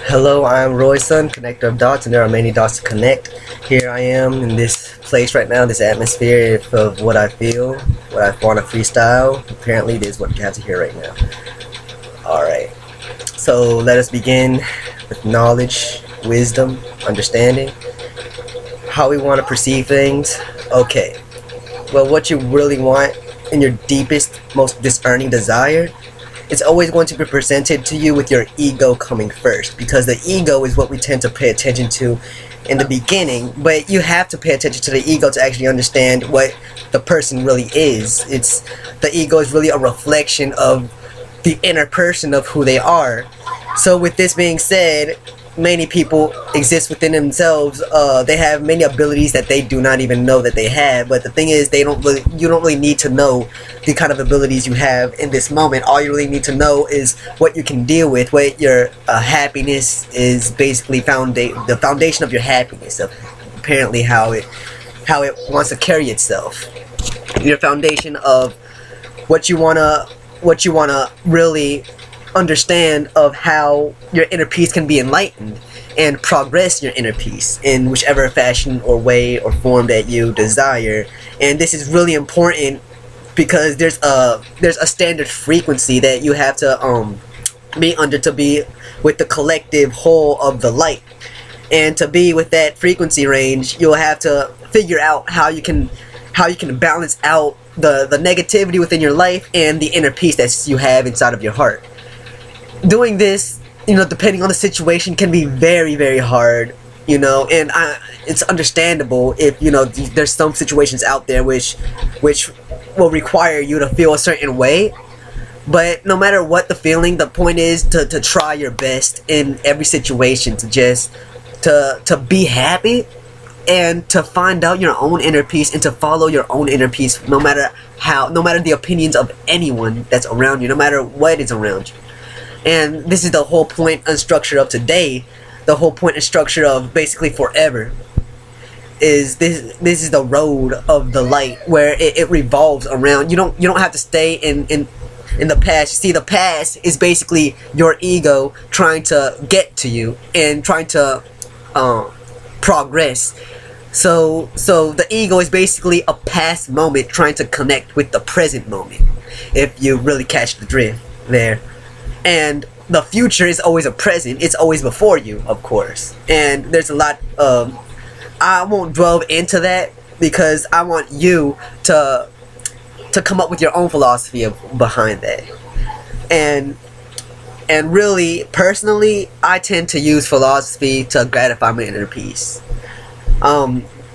Hello, I'm Royson, connector of dots, and there are many dots to connect. Here I am in this place right now, this atmosphere of what I feel, what I want to freestyle. Apparently, this is what you have to hear right now. Alright, so let us begin with knowledge, wisdom, understanding, how we want to perceive things. Okay, well, what you really want in your deepest, most discerning desire, it's always going to be presented to you with your ego coming first, because the ego is what we tend to pay attention to in the beginning, but you have to pay attention to the ego to actually understand what the person really is. The ego is really a reflection of the inner person of who they are. So with this being said, many people exist within themselves. They have many abilities that they do not even know that they have, but the thing is, you don't really need to know the kind of abilities you have in this moment. All you really need to know is what you can deal with, what your happiness is, basically the foundation of your happiness, of apparently how it wants to carry itself, your foundation of what you wanna really understand, of how your inner peace can be enlightened and progress your inner peace in whichever fashion or way or form that you desire. And this is really important because there's a standard frequency that you have to be under to be with the collective whole of the light. And to be with that frequency range, you'll have to figure out how you can balance out the negativity within your life and the inner peace that you have inside of your heart. Doing this, depending on the situation, can be very, very hard, and it's understandable if, there's some situations out there which will require you to feel a certain way. But no matter what the feeling, the point is to try your best in every situation, to be happy and to find out your own inner peace and to follow your own inner peace, no matter the opinions of anyone that's around you, no matter what is around you. And this is the whole point and structure of today, the whole point and structure of basically forever. Is this is the road of the light, where it revolves around. You don't have to stay in the past. You see, the past is basically your ego trying to get to you and trying to progress. So the ego is basically a past moment trying to connect with the present moment, if you really catch the drift there. And the future is always a present. It's always before you, of course. And there's a lot of... I won't delve into that because I want you to come up with your own philosophy behind that. And really, personally, I tend to use philosophy to gratify my inner peace.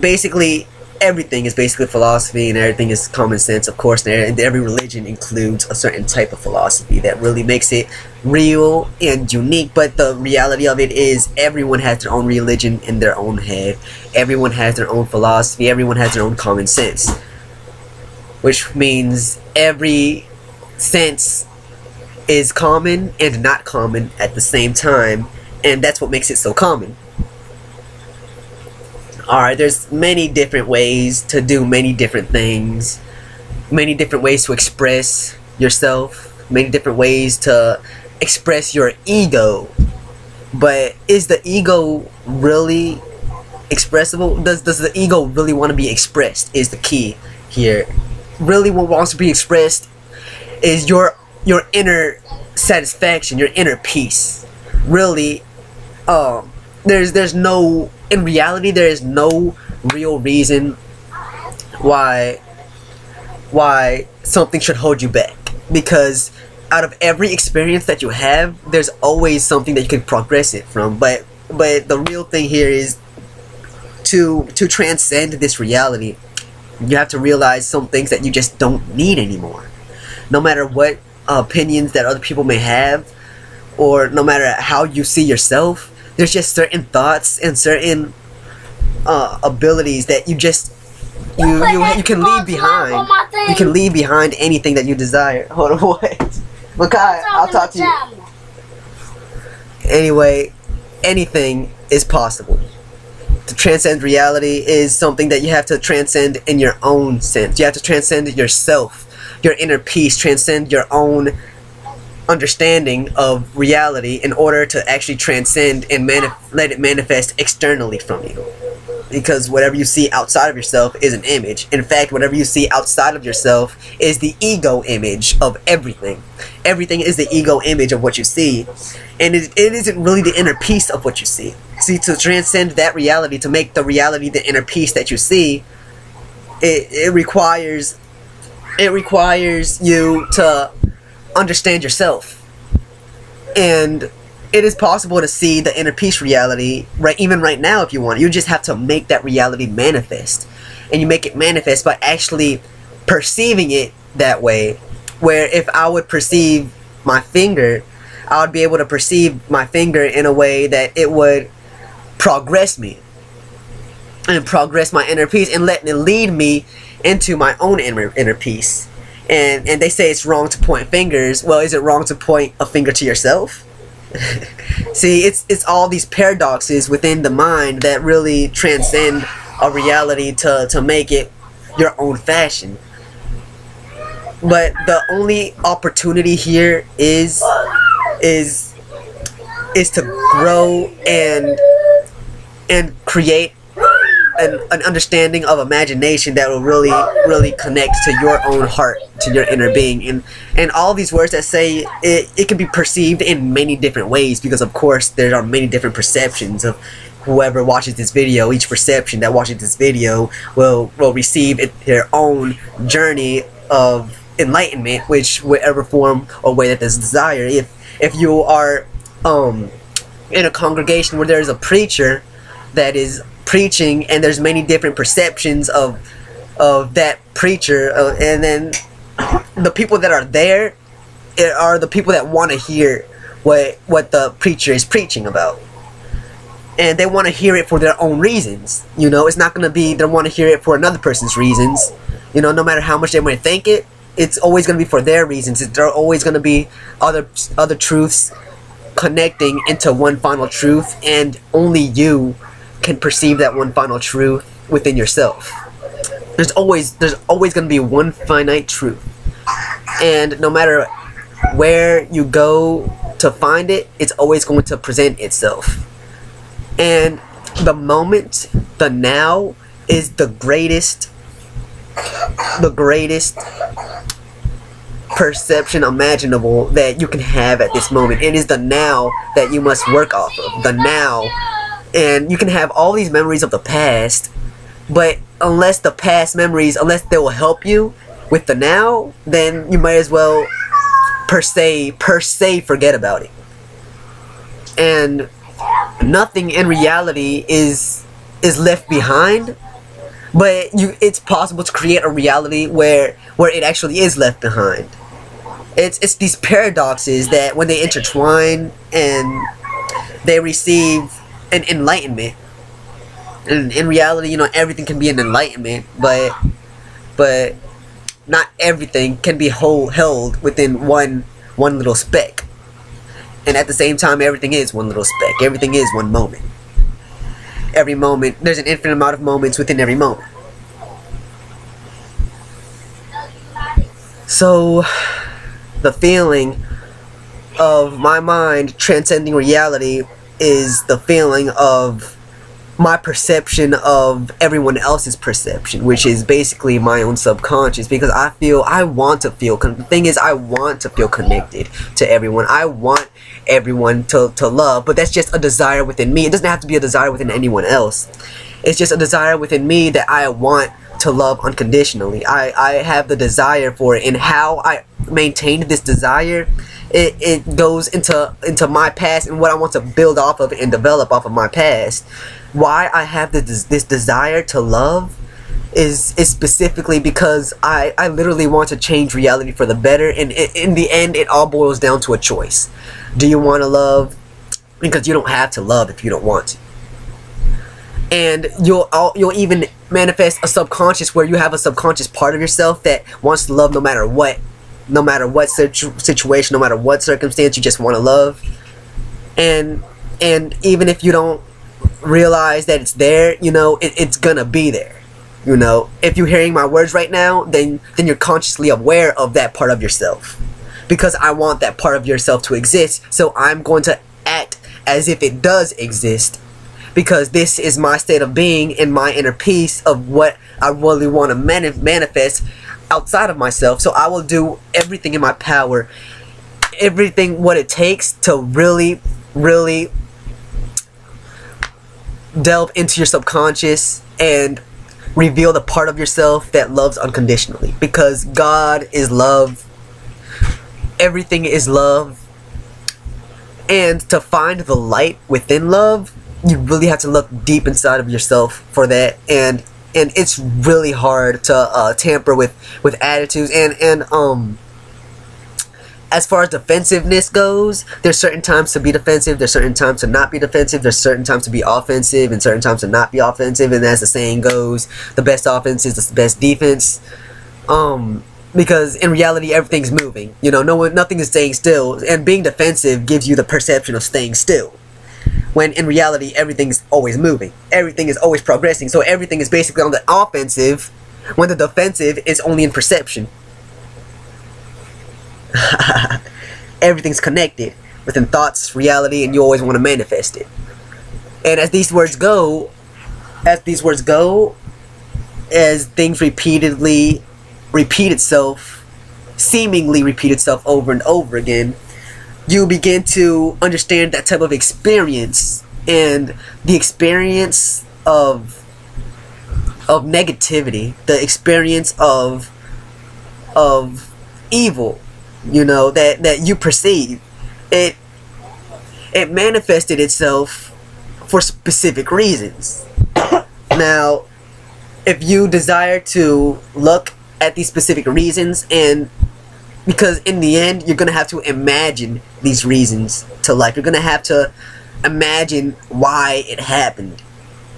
Basically, everything is basically philosophy, and everything is common sense, of course, and every religion includes a certain type of philosophy that really makes it real and unique. But the reality of it is, everyone has their own religion in their own head, everyone has their own philosophy, everyone has their own common sense, which means every sense is common and not common at the same time, and that's what makes it so common. Alright, there's many different ways to do many different things, many different ways to express yourself, many different ways to express your ego. But is the ego really expressible? Does the ego really want to be expressed is the key here. Really, what wants to be expressed is your inner satisfaction, your inner peace. Really, there's no... In reality, there is no real reason why something should hold you back, because out of every experience that you have, there's always something that you can progress it from. But the real thing here is to transcend this reality. You have to realize some things that you just don't need anymore. No matter what opinions that other people may have, or no matter how you see yourself, there's just certain thoughts and certain abilities that you can leave behind. You can leave behind anything that you desire. Hold on, what? Makai, I'll talk to you. Anyway, anything is possible. To transcend reality is something that you have to transcend in your own sense. You have to transcend yourself, your inner peace, transcend your own understanding of reality in order to actually transcend and let it manifest externally from you. Because whatever you see outside of yourself is an image. In fact, whatever you see outside of yourself is the ego image of everything. Everything is the ego image of what you see. And it isn't really the inner peace of what you see. See, to transcend that reality, to make the reality the inner peace that you see, it requires you to understand yourself. And it is possible to see the inner peace reality even right now if you want. You just have to make that reality manifest. And you make it manifest by actually perceiving it that way. Where if I would perceive my finger, I would be able to perceive my finger in a way that it would progress me. And progress my inner peace and let it lead me into my own inner peace. And they say it's wrong to point fingers. Well, is it wrong to point a finger to yourself? See, it's all these paradoxes within the mind that really transcend a reality to make it your own fashion. But the only opportunity here is to grow and create an understanding of imagination that will really connect to your own heart, to your inner being. And all these words that say it can be perceived in many different ways, because of course there are many different perceptions of whoever watches this video. Each perception that watches this video will receive their own journey of enlightenment, which whatever form or way that there's desire. If you are in a congregation where there's a preacher that is preaching and there's many different perceptions of that preacher, and then the people that are there are the people that want to hear what the preacher is preaching about, and they want to hear it for their own reasons. You know, it's not going to be they want to hear it for another person's reasons. You know, no matter how much they might think it, it's always going to be for their reasons. There are always going to be other truths connecting into one final truth, and only you can perceive that one final truth within yourself. There's always going to be one finite truth, and no matter where you go to find it, it's always going to present itself. And the moment, the now, is the greatest perception imaginable that you can have at this moment. It is the now that you must work off of. The now. And you can have all these memories of the past, but unless the past memories, unless they will help you with the now, then you might as well per se forget about it. And nothing in reality is left behind, but it's possible to create a reality where it actually is left behind. It's these paradoxes that when they intertwine and they receive an enlightenment. And in reality, you know, everything can be an enlightenment, but not everything can be held within one little speck. And at the same time, everything is one little speck. Everything is one moment. Every moment, there's an infinite amount of moments within every moment. So, the feeling of my mind transcending reality is the feeling of my perception of everyone else's perception, which is basically my own subconscious, because I want to feel, the thing is, I want to feel connected to everyone. I want everyone to love, but that's just a desire within me. It doesn't have to be a desire within anyone else. It's just a desire within me that I want to love unconditionally. I have the desire for it, and how I maintain this desire, it goes into my past and what I want to build off of and develop off of my past. Why I have this desire to love is specifically because I literally want to change reality for the better, and in the end it all boils down to a choice. Do you want to love? Because you don't have to love if you don't want to. And you'll even manifest a subconscious where you have a subconscious part of yourself that wants to love no matter what. No matter what situation, no matter what circumstance, you just want to love. And even if you don't realize that it's there, you know, it's gonna be there. You know, if you're hearing my words right now, then you're consciously aware of that part of yourself. because I want that part of yourself to exist. So I'm going to act as if it does exist, because this is my state of being and my inner peace of what I really want to manifest outside of myself. So I will do everything in my power, everything what it takes to really delve into your subconscious and reveal the part of yourself that loves unconditionally, because God is love, everything is love. And to find the light within love, you really have to look deep inside of yourself for that. And it's really hard to tamper with attitudes. And as far as defensiveness goes, there's certain times to be defensive, there's certain times to not be defensive, there's certain times to be offensive and certain times to not be offensive. And as the saying goes, the best offense is the best defense. Because in reality, everything's moving. You know, nothing is staying still. And being defensive gives you the perception of staying still, when in reality, everything's always moving. Everything is always progressing. So everything is basically on the offensive, when the defensive is only in perception. Everything's connected within thoughts, reality, and you always want to manifest it. And as these words go, as things repeatedly repeat itself, seemingly repeat itself over and over again, you begin to understand that type of experience, and the experience of negativity, the experience of evil, you know, that you perceive. It manifested itself for specific reasons. Now, if you desire to look at these specific reasons, and because in the end you're gonna have to imagine these reasons to life, you're gonna have to imagine why it happened.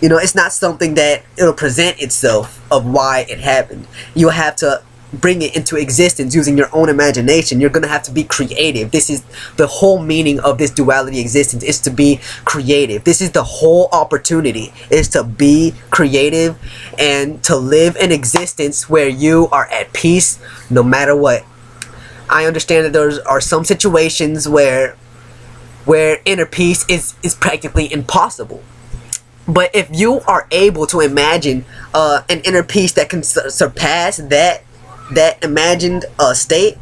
You know, it's not something that it'll present itself of why it happened. You'll have to bring it into existence using your own imagination. You're gonna have to be creative. This is the whole meaning of this duality existence, is to be creative. This is the whole opportunity, is to be creative and to live an existence where you are at peace no matter what. I understand that there are some situations where inner peace is practically impossible. But if you are able to imagine an inner peace that can surpass that imagined state,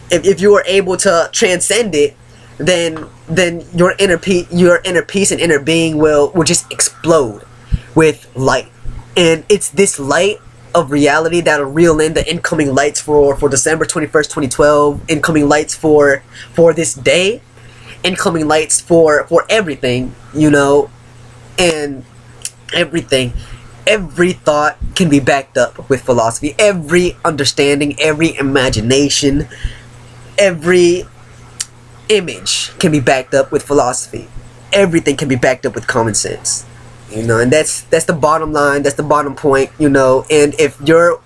if you are able to transcend it, then your inner peace and inner being will just explode with light. And it's this light of reality that'll reel in the incoming lights for December 21st, 2012, incoming lights for this day, incoming lights for everything, you know. And everything, every thought can be backed up with philosophy. Every understanding, every imagination, every image can be backed up with philosophy. Everything can be backed up with common sense, you know. And that's the bottom line, that's the bottom point, you know. And if you're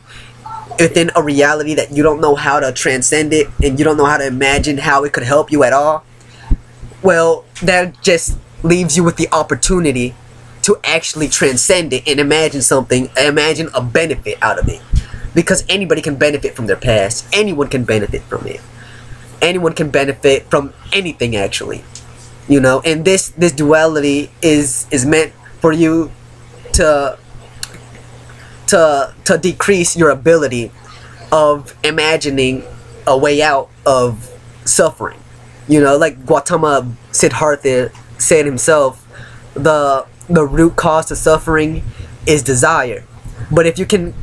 within a reality that you don't know how to transcend it, and you don't know how to imagine how it could help you at all, well, that just leaves you with the opportunity to actually transcend it and imagine something, imagine a benefit out of it. Because anybody can benefit from their past. Anyone can benefit from it. Anyone can benefit from anything, actually. You know, and this duality is meant for you to decrease your ability of imagining a way out of suffering. You know, like Gautama Siddhartha said himself, the root cause to suffering is desire. But if you can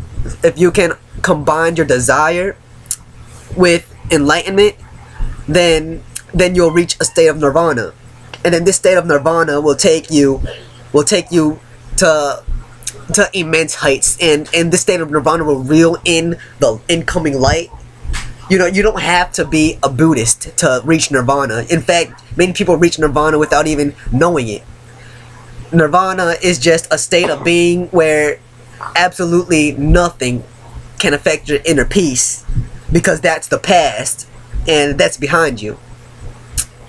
combine your desire with enlightenment, then you'll reach a state of nirvana. And then this state of nirvana will take you to immense heights, and this state of nirvana will reel in the incoming light. You know, you don't have to be a Buddhist to reach nirvana. In fact, many people reach nirvana without even knowing it. Nirvana is just a state of being where absolutely nothing can affect your inner peace, because that's the past and that's behind you.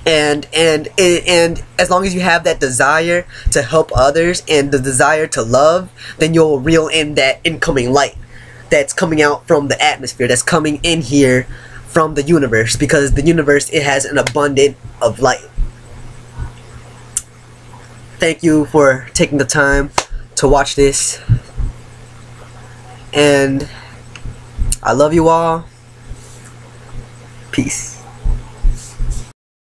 And as long as you have that desire to help others and the desire to love, then you'll reel in that incoming light that's coming out from the atmosphere, that's coming in here from the universe, because the universe, it has an abundance of light. Thank you for taking the time to watch this, and I love you all. Peace.